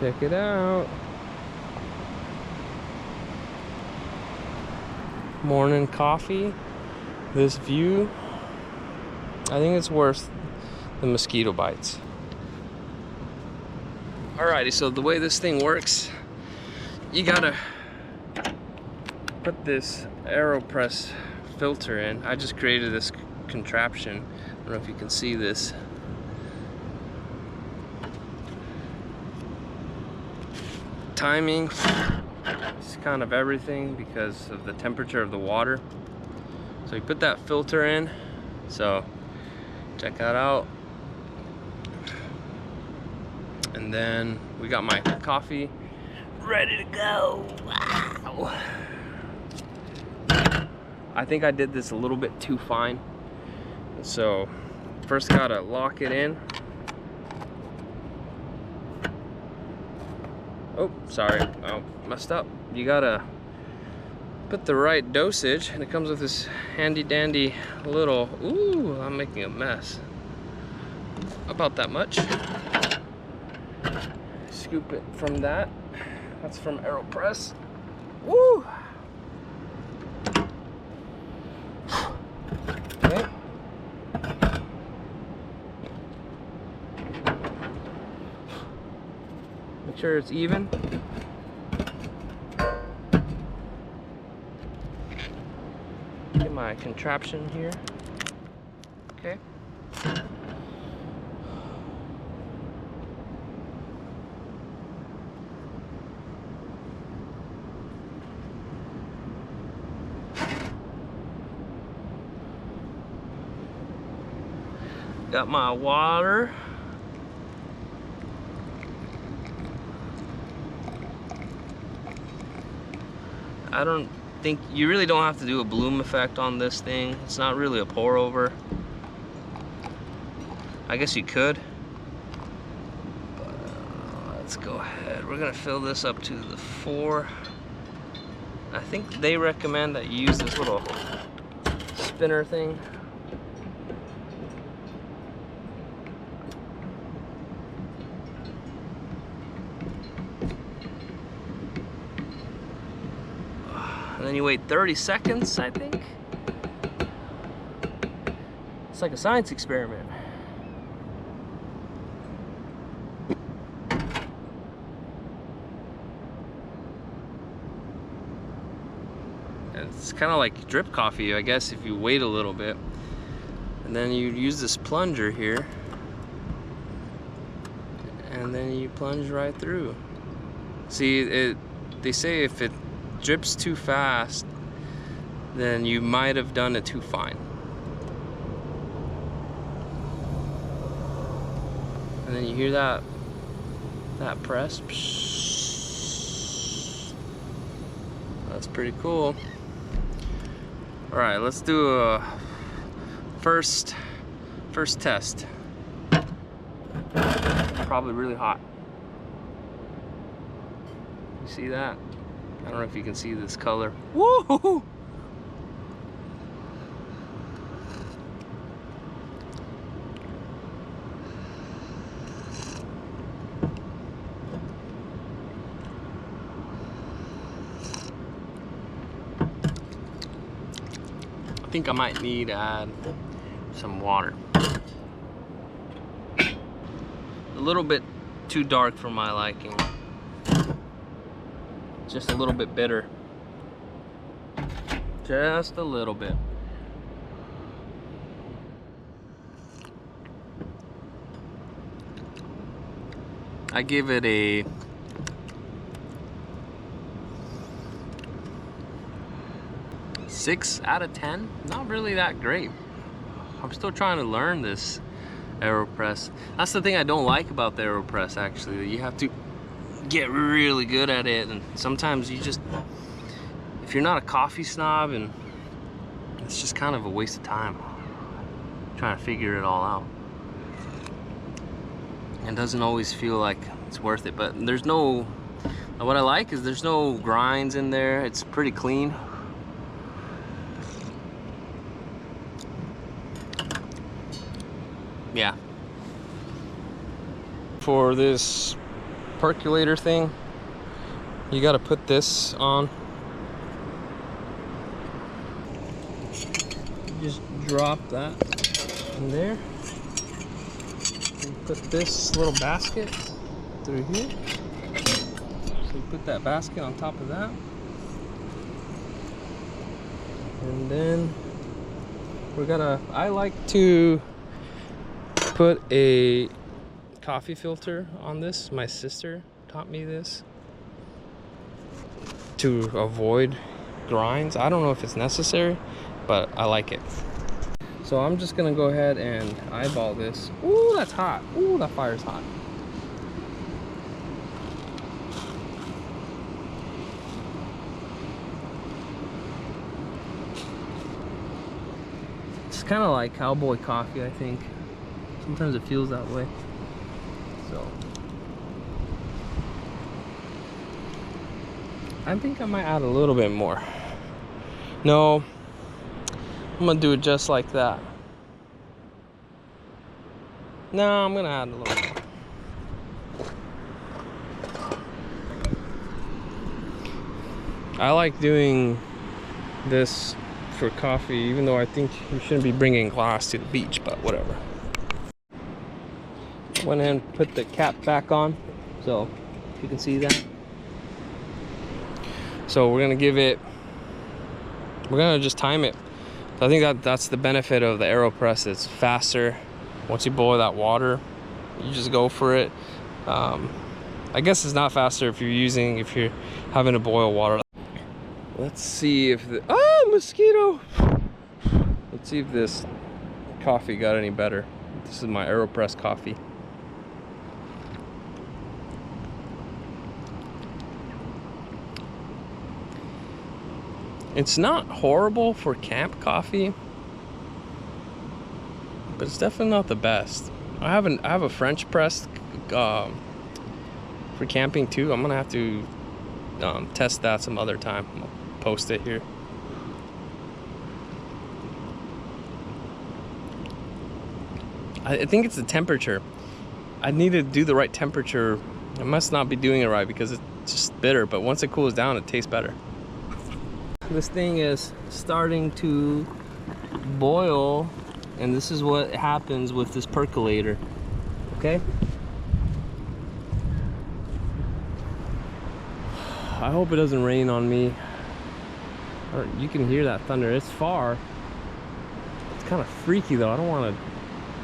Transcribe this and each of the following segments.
Check it out. Morning coffee. This view. I think it's worth the mosquito bites. Alrighty, so the way this thing works, you gotta put this AeroPress filter in. I just created this contraption. I don't know if you can see this. Timing is kind of everything because of the temperature of the water. So you put that filter in. So check that out. And then we got my coffee ready to go. Wow. I think I did this a little bit too fine. So first gotta lock it in. Oh, sorry, oh, messed up. You gotta put the right dosage, and it comes with this handy dandy little, ooh, I'm making a mess. About that much. Scoop it from that. That's from AeroPress. Woo! Okay. Make sure it's even. Get my contraption here. Okay. Got my water. I don't think, you really don't have to do a bloom effect on this thing. It's not really a pour over. I guess you could. But, let's go ahead. We're gonna fill this up to the 4. I think they recommend that you use this little spinner thing. And then you wait 30 seconds, I think. It's like a science experiment. And it's kind of like drip coffee, I guess, if you wait a little bit. And then you use this plunger here. And then you plunge right through. See, they say if it drips too fast, then you might have done it too fine. And then you hear that press. That's pretty cool. All right, let's do a first test. Probably really hot. You see that? I don't know if you can see this color. Woo! I think I might need to add some water. A little bit too dark for my liking. Just a little bit bitter. Just a little bit. I give it a 6 out of 10. Not really that great. I'm still trying to learn this AeroPress. That's the thing I don't like about the AeroPress, actually. You have to get really good at it, and sometimes you just, if you're not a coffee snob, and it's just kind of a waste of time trying to figure it all out. It doesn't always feel like it's worth it, but there's no, what I like is there's no grinds in there. It's pretty clean. Yeah. For this percolator thing. You gotta put this on. Just drop that in there. And put this little basket through here. So you put that basket on top of that. And then I like to put a coffee filter on this. My sister taught me this to avoid grinds. I don't know if it's necessary, but I like it. So I'm just gonna go ahead and eyeball this. Ooh, that's hot. Ooh, that fire's hot. It's kind of like cowboy coffee, I think. Sometimes it feels that way. So I think I might add a little bit more. No, I'm gonna do it just like that. No, I'm gonna add a little more. I like doing this for coffee, even though I think you shouldn't be bringing glass to the beach, but whatever. Went ahead and put the cap back on, so you can see that. So we're gonna just time it. I think that's the benefit of the AeroPress. It's faster. Once you boil that water, you just go for it. I guess it's not faster if you're having to boil water. Let's see if mosquito. Let's see if this coffee got any better. This is my AeroPress coffee. It's not horrible for camp coffee, but it's definitely not the best. I have a French press for camping too. I'm gonna have to test that some other time. I'll post it here. I think it's the temperature. I need to do the right temperature. I must not be doing it right because it's just bitter, but once it cools down, it tastes better. This thing is starting to boil, and this is what happens with this percolator. Okay? I hope it doesn't rain on me. Or you can hear that thunder. It's far. It's kind of freaky though. I don't want to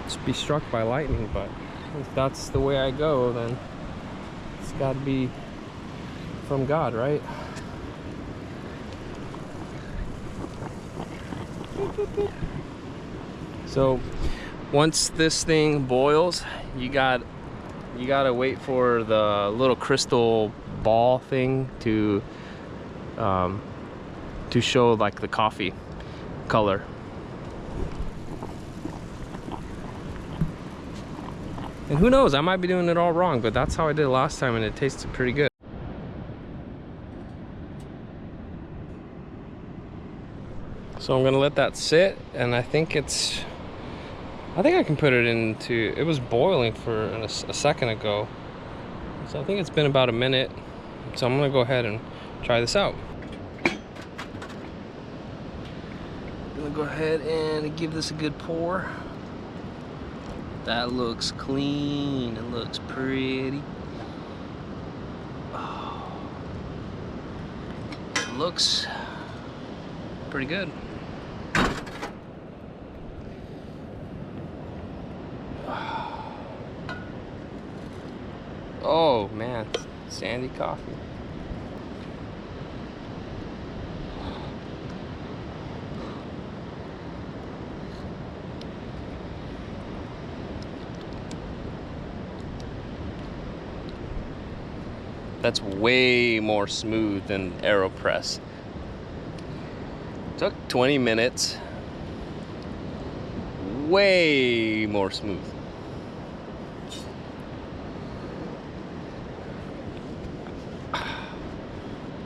just be struck by lightning, but if that's the way I go, then it's got to be from God, right? So once this thing boils, you gotta wait for the little crystal ball thing to show like the coffee color. And who knows, I might be doing it all wrong, but that's how I did it last time and it tasted pretty good. So I'm gonna let that sit, and I think I can put it into, it was boiling for a second ago. So I think it's been about a minute. So I'm gonna go ahead and try this out. I'm gonna go ahead and give this a good pour. That looks clean, it looks pretty. Oh, it looks pretty good. Oh man, sandy coffee. That's way more smooth than AeroPress. Took 20 minutes. Way more smooth.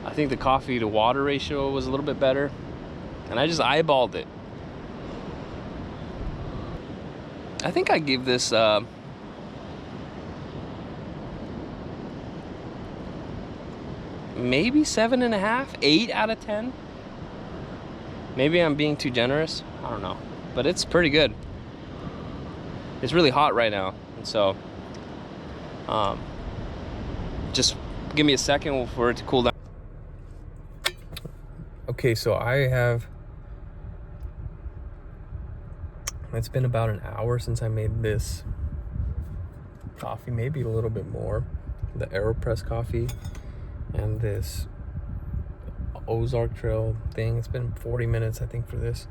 I think the coffee to water ratio was a little bit better, and I just eyeballed it. I think I give this maybe 7.5, 8 out of 10. Maybe I'm being too generous. I don't know, but it's pretty good. It's really hot right now, and so just give me a second for it to cool down. Okay, so it's been about an hour since I made this coffee, maybe a little bit more. The AeroPress coffee and this Ozark Trail thing. It's been 40 minutes, I think, for this.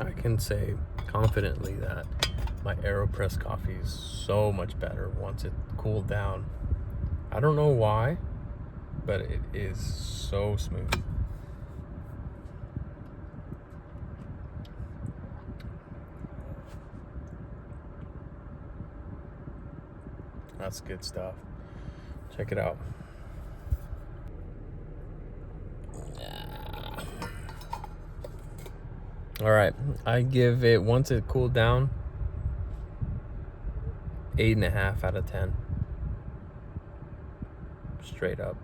I can say confidently that my AeroPress coffee is so much better once it cooled down. I don't know why, but it is so smooth. That's good stuff. Check it out. All right, I give it, once it cooled down, 8.5 out of 10. Straight up.